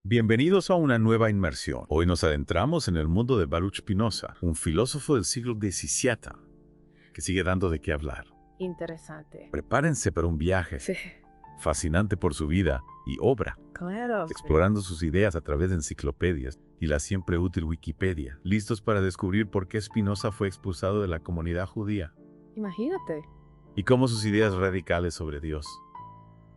Bienvenidos a una nueva inmersión. Hoy nos adentramos en el mundo de Baruch Spinoza, un filósofo del siglo XVII que sigue dando de qué hablar. Interesante. Prepárense para un viaje Sí, fascinante por su vida y obra, claro. explorando sus ideas a través de enciclopedias y la siempre útil Wikipedia, listos para descubrir por qué Spinoza fue expulsado de la comunidad judía Imagínate. y cómo sus ideas radicales sobre Dios,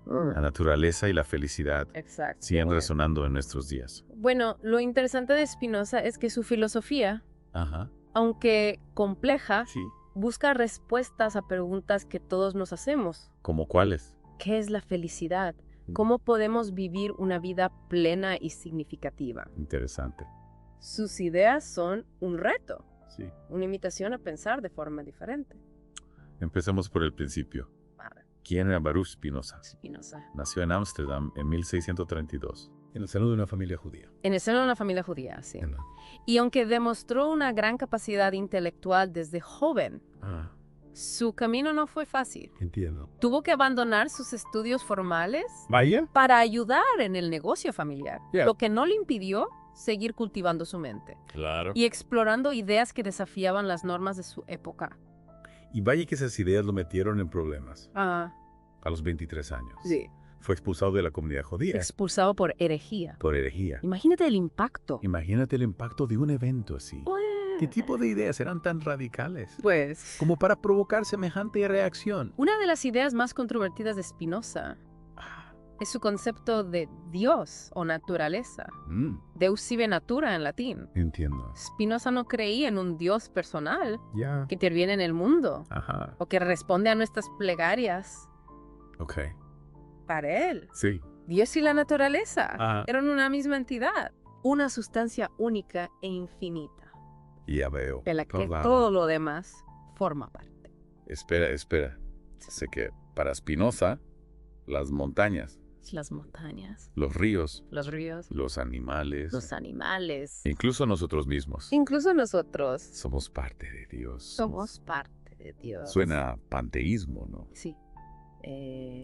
la naturaleza y la felicidad Exacto. siguen resonando en nuestros días. Bueno, lo interesante de Spinoza es que su filosofía, Ajá, aunque compleja, sí. busca respuestas a preguntas que todos nos hacemos. ¿Cómo cuáles? ¿Qué es la felicidad? ¿Cómo podemos vivir una vida plena y significativa? Interesante. Sus ideas son un reto, Sí. una invitación a pensar de forma diferente. Empecemos por el principio. Vale. ¿Quién era Baruch Spinoza? Spinoza. Nació en Ámsterdam en 1632, en el seno de una familia judía. En el seno de una familia judía, sí. Y aunque demostró una gran capacidad intelectual desde joven, Ah, su camino no fue fácil. entiendo. Tuvo que abandonar sus estudios formales ¿Vaya? para ayudar en el negocio familiar, Yeah. lo que no le impidió seguir cultivando su mente Claro. y explorando ideas que desafiaban las normas de su época. Y vaya que esas ideas lo metieron en problemas. Ah, A los 23 años. sí. Fue expulsado de la comunidad judía Expulsado por herejía. por herejía. Imagínate el impacto. Imagínate el impacto de un evento así. Pues, ¿Qué tipo de ideas eran tan radicales Pues, como para provocar semejante reacción? una de las ideas más controvertidas de Spinoza Ah, es su concepto de Dios o naturaleza. Deus sive natura en latín. entiendo. Spinoza no creía en un Dios personal Ya. que interviene en el mundo Ajá. o que responde a nuestras plegarias Ok. para él. Sí. Dios y la naturaleza Ajá. eran una misma entidad, una sustancia única e infinita, Ya veo. de la que Claro. todo lo demás forma parte. Espera. Sé que para Spinoza, las montañas, Las montañas, los ríos, los ríos, los animales, los animales, incluso nosotros mismos, incluso nosotros somos parte de Dios. somos parte de Dios. Suena a panteísmo, ¿no? Sí.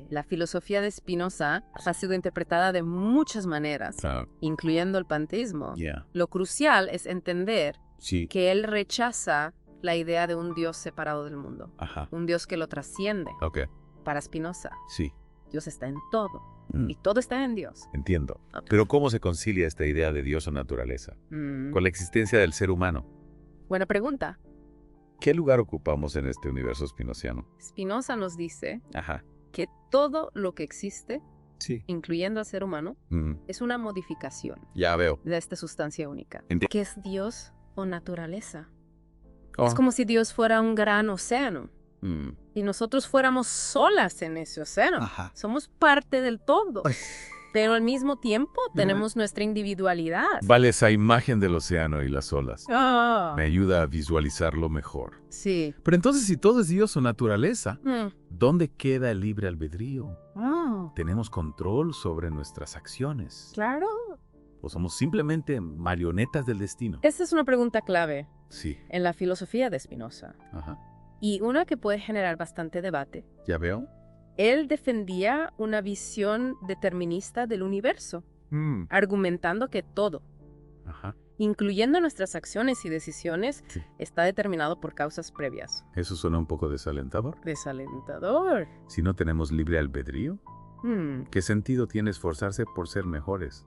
La filosofía de Spinoza ha sido interpretada de muchas maneras, Claro. incluyendo el panteísmo. Ya. Lo crucial es entender Sí. que él rechaza la idea de un Dios separado del mundo, Ajá. un Dios que lo trasciende. Ok. Para Spinoza, Sí. Dios está en todo Mm, y todo está en Dios. Entiendo. Ok. Pero ¿cómo se concilia esta idea de Dios o naturaleza con la existencia del ser humano? Buena pregunta. ¿Qué lugar ocupamos en este universo spinoziano? Spinoza nos dice Ajá. que todo lo que existe, Sí. incluyendo al ser humano, es una modificación Ya veo. de esta sustancia única. Enti- ¿Qué es Dios o naturaleza? Oh. Es como si Dios fuera un gran océano Mm. y nosotros fuéramos solas en ese océano. Ajá. Somos parte del todo, pero al mismo tiempo tenemos nuestra individualidad. Vale, esa imagen del océano y las olas Ah, me ayuda a visualizarlo mejor. sí. Pero entonces, si todo es Dios o naturaleza, Mm. ¿dónde queda el libre albedrío? Ah, ¿Tenemos control sobre nuestras acciones? claro. ¿O somos simplemente marionetas del destino? Esta es una pregunta clave Sí. en la filosofía de Spinoza Ajá. y una que puede generar bastante debate. ¿Ya veo? Él defendía una visión determinista del universo, argumentando que todo, Ajá. incluyendo nuestras acciones y decisiones, Sí. está determinado por causas previas. Eso suena un poco desalentador. Desalentador. Si no tenemos libre albedrío, Hmm. ¿qué sentido tiene esforzarse por ser mejores?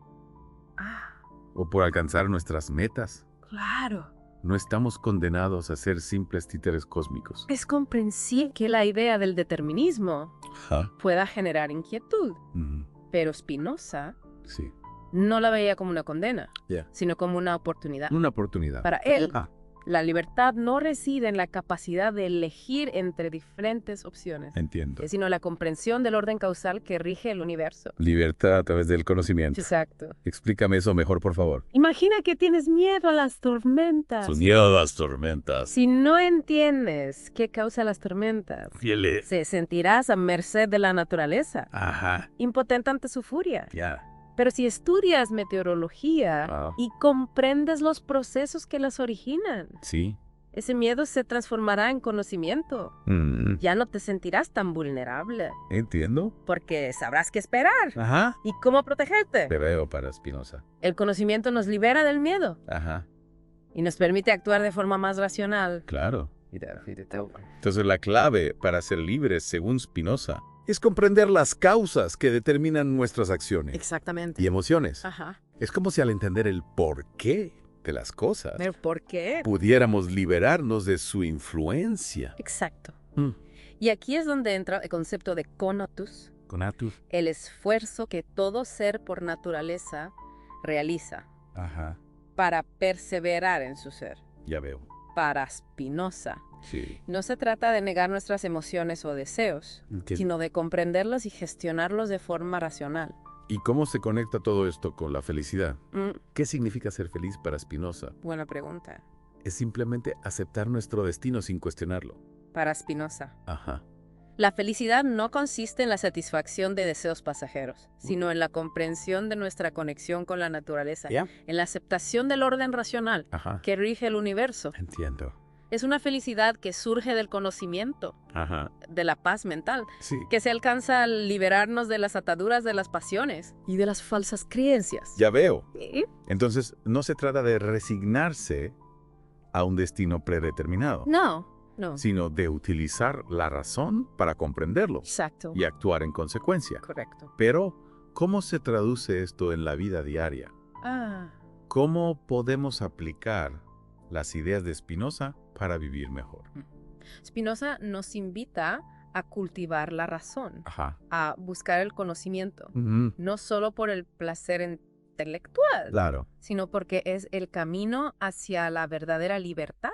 Ah, ¿O por alcanzar nuestras metas? claro. No estamos condenados a ser simples títeres cósmicos. Es comprensible que la idea del determinismo Ajá. pueda generar inquietud, pero Spinoza Sí. no la veía como una condena, Ya. sino como una oportunidad. Una oportunidad. Para él, Ah, la libertad no reside en la capacidad de elegir entre diferentes opciones, entiendo. sino en la comprensión del orden causal que rige el universo. Libertad a través del conocimiento. Exacto. Explícame eso mejor, por favor. Imagina que tienes miedo a las tormentas. miedo a las tormentas. Si no entiendes qué causa las tormentas, Fieles. se sentirás a merced de la naturaleza, Ajá. impotente ante su furia. Ya. Pero si estudias meteorología Ah. y comprendes los procesos que las originan, Sí. ese miedo se transformará en conocimiento. Ya no te sentirás tan vulnerable, Entiendo. porque sabrás qué esperar Ajá. y cómo protegerte. Te veo para Spinoza. El conocimiento nos libera del miedo Ajá. y nos permite actuar de forma más racional. Claro. Entonces la clave para ser libres, según Spinoza, es comprender las causas que determinan nuestras acciones Exactamente. y emociones. Ajá. Es como si al entender el porqué de las cosas, ¿Pero por qué? pudiéramos liberarnos de su influencia. Exacto. Mm. Y aquí es donde entra el concepto de conatus, Conatus. el esfuerzo que todo ser por naturaleza realiza Ajá. para perseverar en su ser. Ya veo. Para Spinoza, Sí. no se trata de negar nuestras emociones o deseos, sino de comprenderlos y gestionarlos de forma racional. ¿Y cómo se conecta todo esto con la felicidad? Mm, ¿Qué significa ser feliz para Spinoza? buena pregunta. Es simplemente aceptar nuestro destino sin cuestionarlo. Para Spinoza, Ajá. la felicidad no consiste en la satisfacción de deseos pasajeros, sino en la comprensión de nuestra conexión con la naturaleza, ¿Ya? en la aceptación del orden racional Ajá. que rige el universo. Entiendo. Es una felicidad que surge del conocimiento, Ajá. de la paz mental, Sí. que se alcanza al liberarnos de las ataduras de las pasiones y de las falsas creencias. Ya veo. ¿Sí? Entonces, no se trata de resignarse a un destino predeterminado, No. sino de utilizar la razón para comprenderlo Exacto. y actuar en consecuencia. Correcto. Pero, ¿cómo se traduce esto en la vida diaria? ¿Cómo podemos aplicar las ideas de Spinoza para vivir mejor? Spinoza nos invita a cultivar la razón, Ajá. a buscar el conocimiento, Ujú. no solo por el placer intelectual, Claro. sino porque es el camino hacia la verdadera libertad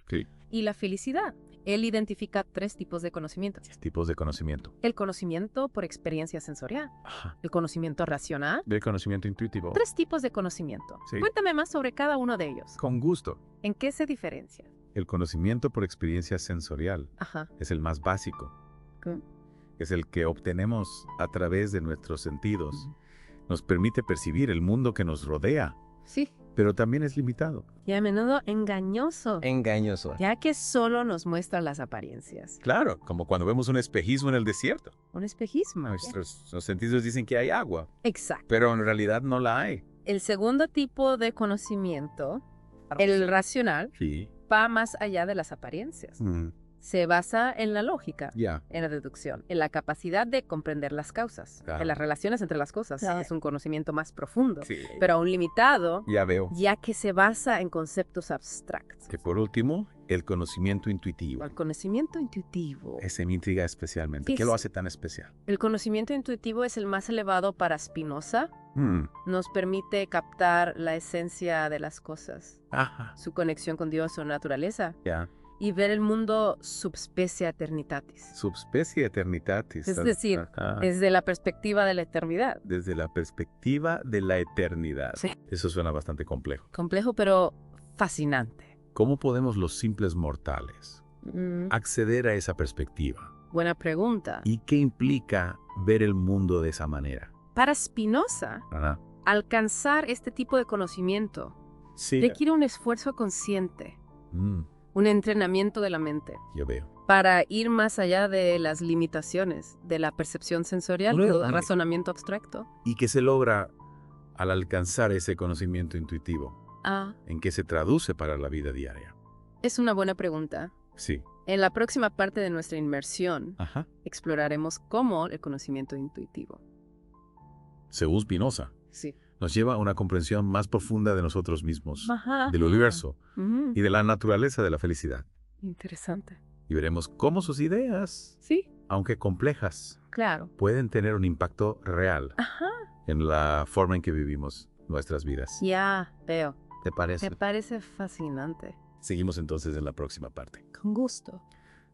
Sí. y la felicidad. Él identifica 3 tipos de conocimiento. Tipos de conocimiento. El conocimiento por experiencia sensorial, Ajá. el conocimiento racional. Del conocimiento intuitivo. 3 tipos de conocimiento. Sí. Cuéntame más sobre cada uno de ellos. Con gusto. ¿En qué se diferencia? El conocimiento por experiencia sensorial Ajá. es el más básico. ¿Qué? Es el que obtenemos a través de nuestros sentidos. Nos permite percibir el mundo que nos rodea, Sí. pero también es limitado. Y a menudo engañoso, Engañoso. ya que solo nos muestra las apariencias. Claro, como cuando vemos un espejismo en el desierto. Un espejismo. Nuestros sentidos dicen que hay agua, Exacto. pero en realidad no la hay. El segundo tipo de conocimiento, el racional, Sí. va más allá de las apariencias. Se basa en la lógica, Ya. en la deducción, en la capacidad de comprender las causas, Claro. en las relaciones entre las cosas. Claro. Es un conocimiento más profundo, Sí. pero aún limitado, Ya veo. ya que se basa en conceptos abstractos. Que por último, el conocimiento intuitivo. El conocimiento intuitivo. Ese me intriga especialmente. Sí, ¿Qué lo sí. hace tan especial? El conocimiento intuitivo es el más elevado para Spinoza. Nos permite captar la esencia de las cosas, Ajá. su conexión con Dios o naturaleza, Ya. y ver el mundo subspecie eternitatis, Subspecie eternitatis. Es decir, Ajá. desde la perspectiva de la eternidad. Desde la perspectiva de la eternidad. Sí. Eso suena bastante complejo. Complejo, pero fascinante. ¿Cómo podemos los simples mortales acceder a esa perspectiva? Buena pregunta. ¿Y qué implica ver el mundo de esa manera? Para Spinoza, Ajá. alcanzar este tipo de conocimiento Sí. requiere un esfuerzo consciente, un entrenamiento de la mente, Yo veo. para ir más allá de las limitaciones de la percepción sensorial Luego, o razonamiento abstracto. ¿Y qué se logra al alcanzar ese conocimiento intuitivo? ¿En qué se traduce para la vida diaria? Es una buena pregunta. Sí. En la próxima parte de nuestra inmersión, Ajá. exploraremos cómo el conocimiento intuitivo. Según Spinoza, Sí. nos lleva a una comprensión más profunda de nosotros mismos, Ajá. del universo Ujú. y de la naturaleza de la felicidad. Interesante. Y veremos cómo sus ideas, Sí, aunque complejas, claro. pueden tener un impacto real Ajá. en la forma en que vivimos nuestras vidas. Ya veo. ¿Te parece? Me parece fascinante. Seguimos entonces en la próxima parte. Con gusto.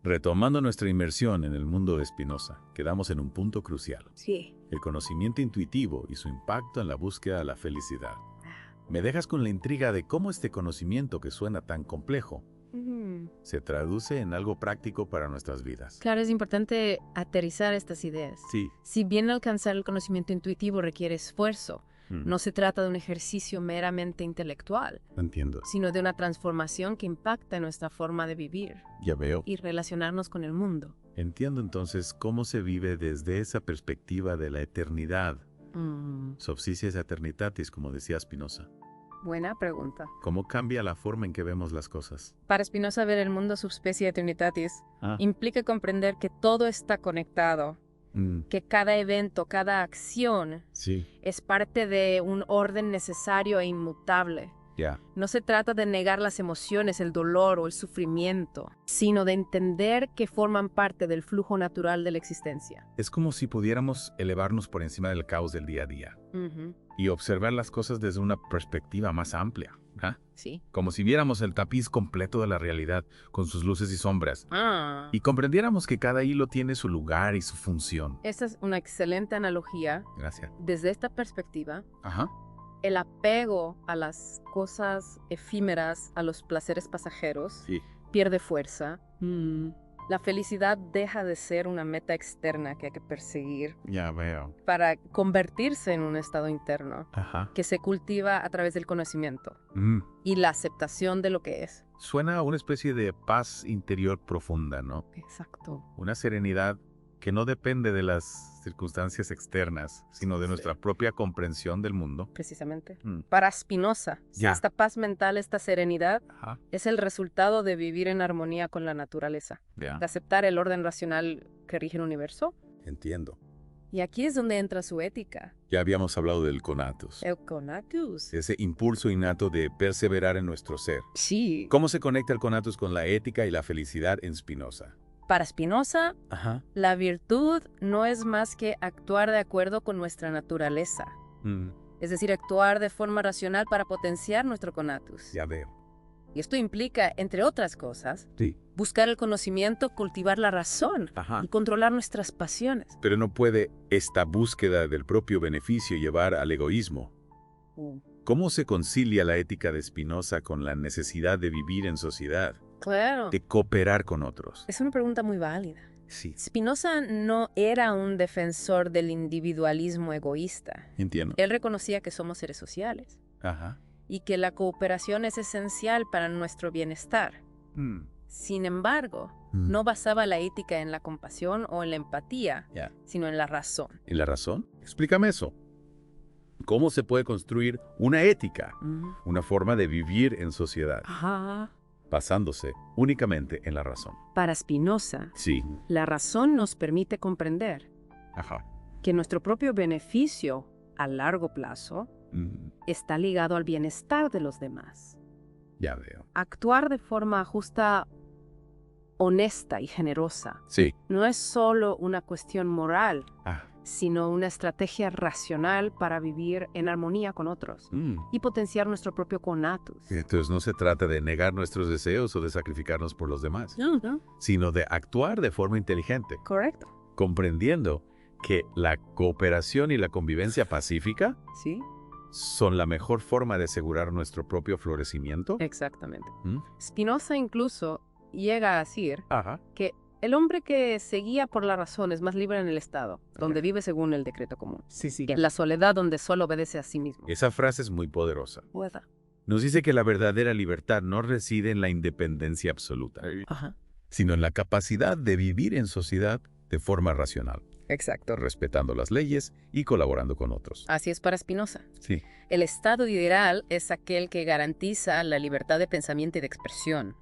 Retomando nuestra inmersión en el mundo de Spinoza, quedamos en un punto crucial: Sí. el conocimiento intuitivo y su impacto en la búsqueda de la felicidad. Me dejas con la intriga de cómo este conocimiento, que suena tan complejo, se traduce en algo práctico para nuestras vidas. Claro, es importante aterrizar estas ideas. Sí, Si bien alcanzar el conocimiento intuitivo requiere esfuerzo, No se trata de un ejercicio meramente intelectual, Entiendo. sino de una transformación que impacta en nuestra forma de vivir Ya veo. y relacionarnos con el mundo. Entiendo entonces cómo se vive desde esa perspectiva de la eternidad. Subsisties aeternitatis, como decía Spinoza. Buena pregunta. ¿Cómo cambia la forma en que vemos las cosas? Para Spinoza, ver el mundo subspecie eternitatis Ah. implica comprender que todo está conectado, que cada evento, cada acción Sí. es parte de un orden necesario e inmutable. Ya. No se trata de negar las emociones, el dolor o el sufrimiento, sino de entender que forman parte del flujo natural de la existencia. Es como si pudiéramos elevarnos por encima del caos del día a día y observar las cosas desde una perspectiva más amplia. Sí. Como si viéramos el tapiz completo de la realidad, con sus luces y sombras, y comprendiéramos que cada hilo tiene su lugar y su función. Esta es una excelente analogía. Gracias. Desde esta perspectiva, Ajá. el apego a las cosas efímeras, a los placeres pasajeros, Sí. pierde fuerza. La felicidad deja de ser una meta externa que hay que perseguir Ya veo. para convertirse en un estado interno Ajá. que se cultiva a través del conocimiento y la aceptación de lo que es. Suena a una especie de paz interior profunda, ¿no? Exacto. Una serenidad que no depende de las circunstancias externas, sino de Sí. nuestra propia comprensión del mundo. Precisamente. Mm. Para Spinoza, Ya. esta paz mental, esta serenidad, Ajá. es el resultado de vivir en armonía con la naturaleza, Ya. de aceptar el orden racional que rige el universo. Entiendo. Y aquí es donde entra su ética. Ya habíamos hablado del conatus, Euconatus. ese impulso innato de perseverar en nuestro ser. Sí. ¿Cómo se conecta el conatus con la ética y la felicidad en Spinoza? Para Spinoza, Ajá. la virtud no es más que actuar de acuerdo con nuestra naturaleza. Es decir, actuar de forma racional para potenciar nuestro conatus. Ya veo. Y esto implica, entre otras cosas, Sí. buscar el conocimiento, cultivar la razón Ajá. y controlar nuestras pasiones. Pero no puede esta búsqueda del propio beneficio llevar al egoísmo. ¿Cómo se concilia la ética de Spinoza con la necesidad de vivir en sociedad, Claro. de cooperar con otros? Es una pregunta muy válida. Sí. Spinoza no era un defensor del individualismo egoísta. Entiendo. Él reconocía que somos seres sociales Ajá. y que la cooperación es esencial para nuestro bienestar. Sin embargo, no basaba la ética en la compasión o en la empatía, Ya. sino en la razón. ¿Y la razón? Explícame eso. ¿Cómo se puede construir una ética, una forma de vivir en sociedad, Ajá. basándose únicamente en la razón? Para Spinoza, Sí. la razón nos permite comprender Ajá. que nuestro propio beneficio a largo plazo está ligado al bienestar de los demás. Ya veo. Actuar de forma justa, honesta y generosa Sí. no es solo una cuestión moral, Ah. sino una estrategia racional para vivir en armonía con otros y potenciar nuestro propio conatus. Entonces no se trata de negar nuestros deseos o de sacrificarnos por los demás, No. sino de actuar de forma inteligente, Correcto. comprendiendo que la cooperación y la convivencia pacífica Sí, son la mejor forma de asegurar nuestro propio florecimiento. exactamente. ¿Mm? Spinoza incluso llega a decir Ajá. que el hombre que se guía por la razón es más libre en el Estado, donde vive según el decreto común, Sí. que en la soledad donde solo obedece a sí mismo. Esa frase es muy poderosa. Pueda. Nos dice que la verdadera libertad no reside en la independencia absoluta, Ajá. sino en la capacidad de vivir en sociedad de forma racional, Exacto. respetando las leyes y colaborando con otros. Así es para Spinoza. Sí. El Estado ideal es aquel que garantiza la libertad de pensamiento y de expresión.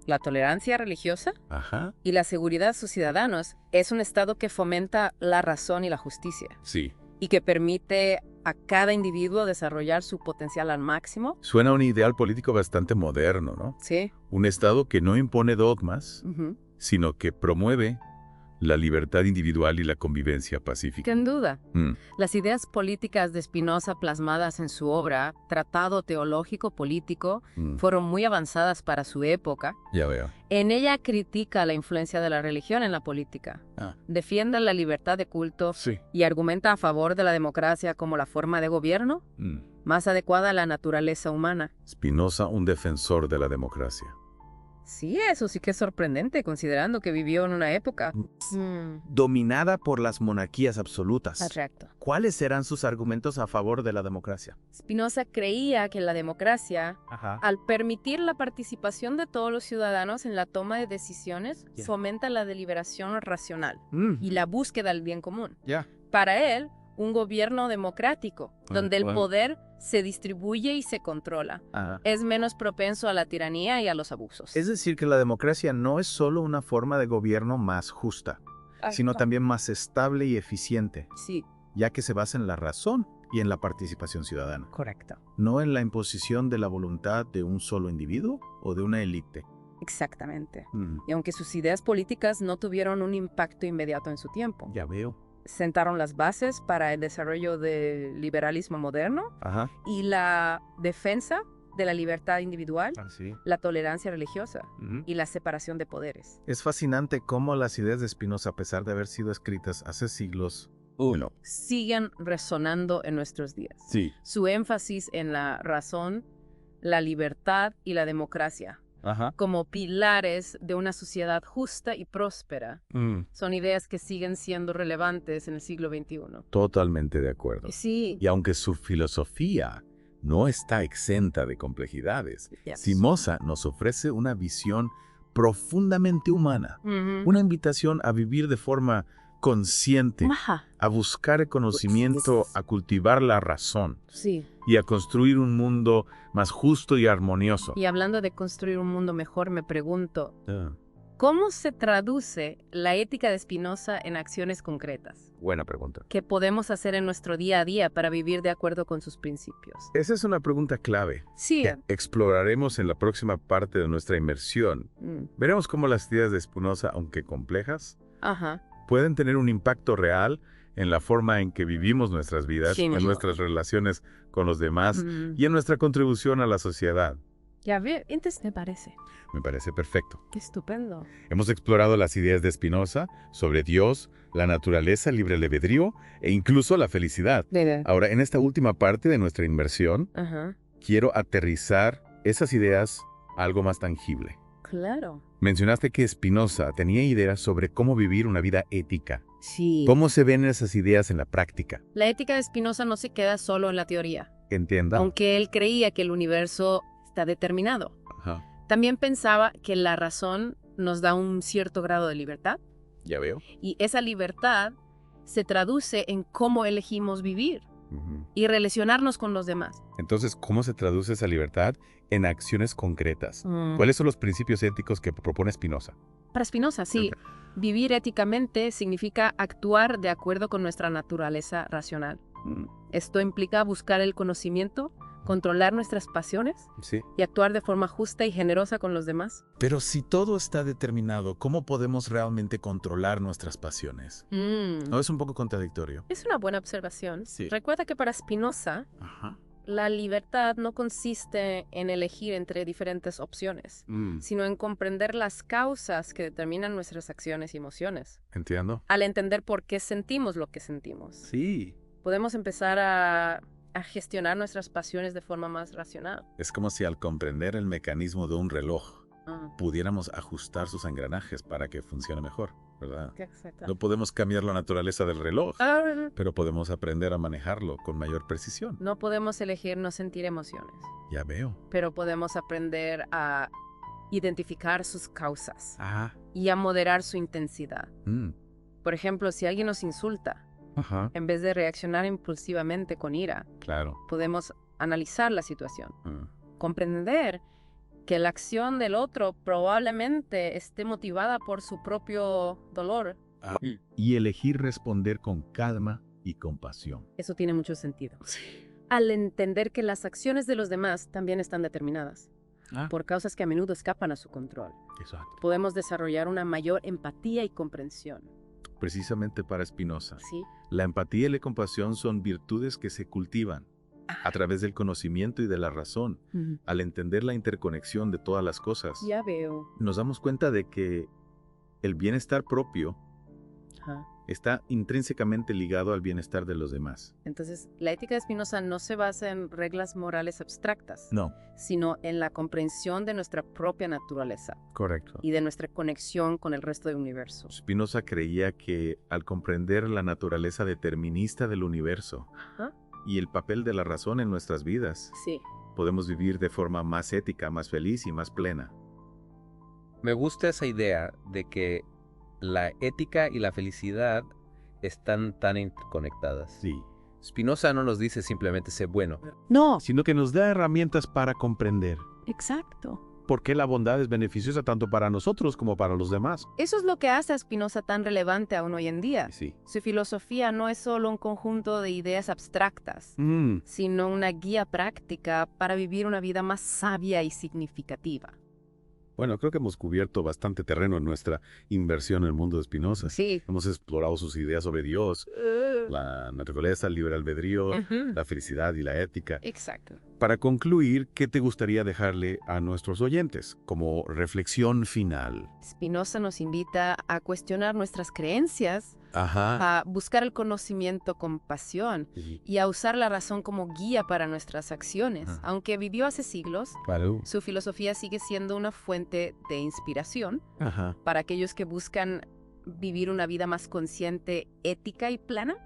La tolerancia religiosa Ajá. y la seguridad de sus ciudadanos es un Estado que fomenta la razón y la justicia Sí. y que permite a cada individuo desarrollar su potencial al máximo. Suena a un ideal político bastante moderno, ¿no? Sí. Un Estado que no impone dogmas, Ujú. sino que promueve la libertad individual y la convivencia pacífica. Sin duda. Mm. Las ideas políticas de Spinoza plasmadas en su obra, Tratado Teológico Político, fueron muy avanzadas para su época. Ya veo. En ella critica la influencia de la religión en la política, defiende la libertad de culto Sí. y argumenta a favor de la democracia como la forma de gobierno más adecuada a la naturaleza humana. Spinoza, un defensor de la democracia. Sí, eso sí que es sorprendente, considerando que vivió en una época. Dominada por las monarquías absolutas. Correcto. ¿Cuáles eran sus argumentos a favor de la democracia? Spinoza creía que la democracia, al permitir la participación de todos los ciudadanos en la toma de decisiones, fomenta la deliberación racional y la búsqueda del bien común. Para él, un gobierno democrático, donde el poder se distribuye y se controla, es menos propenso a la tiranía y a los abusos. Es decir, que la democracia no es solo una forma de gobierno más justa, sino también más estable y eficiente, Sí, ya que se basa en la razón y en la participación ciudadana, correcto. no en la imposición de la voluntad de un solo individuo o de una élite. Exactamente. Y aunque sus ideas políticas no tuvieron un impacto inmediato en su tiempo, Ya veo. sentaron las bases para el desarrollo del liberalismo moderno y la defensa de la libertad individual, la tolerancia religiosa y la separación de poderes. Es fascinante cómo las ideas de Spinoza, a pesar de haber sido escritas hace siglos, Siguen resonando en nuestros días. Sí. Su énfasis en la razón, la libertad y la democracia como pilares de una sociedad justa y próspera son ideas que siguen siendo relevantes en el siglo XXI. Totalmente de acuerdo. Sí. Y aunque su filosofía no está exenta de complejidades, Spinoza nos ofrece una visión profundamente humana, una invitación a vivir de forma consciente, a buscar el conocimiento, a cultivar la razón y a construir un mundo más justo y armonioso. Y hablando de construir un mundo mejor, me pregunto, ¿cómo se traduce la ética de Spinoza en acciones concretas? Buena pregunta. ¿Qué podemos hacer en nuestro día a día para vivir de acuerdo con sus principios? Esa es una pregunta clave. Sí. Que exploraremos en la próxima parte de nuestra inmersión. Veremos cómo las ideas de Spinoza, aunque complejas, pueden tener un impacto real en la forma en que vivimos nuestras vidas, en nuestras relaciones con los demás y en nuestra contribución a la sociedad. Ya ve, entonces me parece. Me parece perfecto. Qué estupendo. Hemos explorado las ideas de Spinoza sobre Dios, la naturaleza, el libre albedrío e incluso la felicidad. Ahora, en esta última parte de nuestra inmersión, quiero aterrizar esas ideas a algo más tangible. Claro. Mencionaste que Spinoza tenía ideas sobre cómo vivir una vida ética. Sí. ¿Cómo se ven esas ideas en la práctica? La ética de Spinoza no se queda solo en la teoría. Entienda. Aunque él creía que el universo está determinado. También pensaba que la razón nos da un cierto grado de libertad. Ya veo. Y esa libertad se traduce en cómo elegimos vivir y relacionarnos con los demás. Entonces, ¿cómo se traduce esa libertad en acciones concretas? ¿Cuáles son los principios éticos que propone Spinoza? Para Spinoza, sí. Vivir éticamente significa actuar de acuerdo con nuestra naturaleza racional. Esto implica buscar el conocimiento, controlar nuestras pasiones y actuar de forma justa y generosa con los demás. Pero si todo está determinado, ¿cómo podemos realmente controlar nuestras pasiones? ¿No es un poco contradictorio? Es una buena observación. Sí. Recuerda que para Spinoza, la libertad no consiste en elegir entre diferentes opciones, sino en comprender las causas que determinan nuestras acciones y emociones. Entiendo. Al entender por qué sentimos lo que sentimos, Sí. podemos empezar a gestionar nuestras pasiones de forma más racional. Es como si al comprender el mecanismo de un reloj, pudiéramos ajustar sus engranajes para que funcione mejor, ¿verdad? Exacto. No podemos cambiar la naturaleza del reloj, pero podemos aprender a manejarlo con mayor precisión. No podemos elegir no sentir emociones, Ya veo. pero podemos aprender a identificar sus causas Ah. y a moderar su intensidad. Por ejemplo, si alguien nos insulta, en vez de reaccionar impulsivamente con ira, Claro. podemos analizar la situación, comprender que la acción del otro probablemente esté motivada por su propio dolor. Y elegir responder con calma y compasión. Eso tiene mucho sentido. Al entender que las acciones de los demás también están determinadas por causas que a menudo escapan a su control, Exacto. podemos desarrollar una mayor empatía y comprensión. Precisamente para Spinoza, ¿Sí? la empatía y la compasión son virtudes que se cultivan a través del conocimiento y de la razón. Al entender la interconexión de todas las cosas, Ya veo. nos damos cuenta de que el bienestar propio está intrínsecamente ligado al bienestar de los demás. Entonces, la ética de Spinoza no se basa en reglas morales abstractas, No. sino en la comprensión de nuestra propia naturaleza Correcto. y de nuestra conexión con el resto del universo. Spinoza creía que al comprender la naturaleza determinista del universo y el papel de la razón en nuestras vidas, Sí. podemos vivir de forma más ética, más feliz y más plena. Me gusta esa idea de que la ética y la felicidad están tan interconectadas. Sí. Spinoza no nos dice simplemente sé bueno. No. Sino que nos da herramientas para comprender Exacto. por qué la bondad es beneficiosa tanto para nosotros como para los demás. Eso es lo que hace a Spinoza tan relevante aún hoy en día. Sí. Su filosofía no es solo un conjunto de ideas abstractas, sino una guía práctica para vivir una vida más sabia y significativa. Bueno, creo que hemos cubierto bastante terreno en nuestra inversión en el mundo de Spinoza. Sí. Hemos explorado sus ideas sobre Dios, la naturaleza, el libre albedrío, la felicidad y la ética. Exacto. Para concluir, ¿qué te gustaría dejarle a nuestros oyentes como reflexión final? Spinoza nos invita a cuestionar nuestras creencias, Ajá. a buscar el conocimiento con pasión y a usar la razón como guía para nuestras acciones. Aunque vivió hace siglos, su filosofía sigue siendo una fuente de inspiración para aquellos que buscan vivir una vida más consciente, ética y plana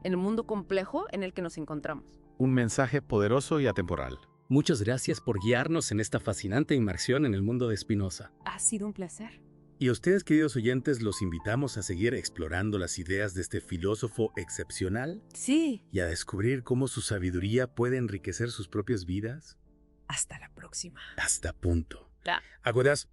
en el mundo complejo en el que nos encontramos. Un mensaje poderoso y atemporal. Muchas gracias por guiarnos en esta fascinante inmersión en el mundo de Spinoza. Ha sido un placer. Y a ustedes, queridos oyentes, los invitamos a seguir explorando las ideas de este filósofo excepcional Sí. y a descubrir cómo su sabiduría puede enriquecer sus propias vidas. Hasta la próxima. Hasta punto. Ya. Agodas,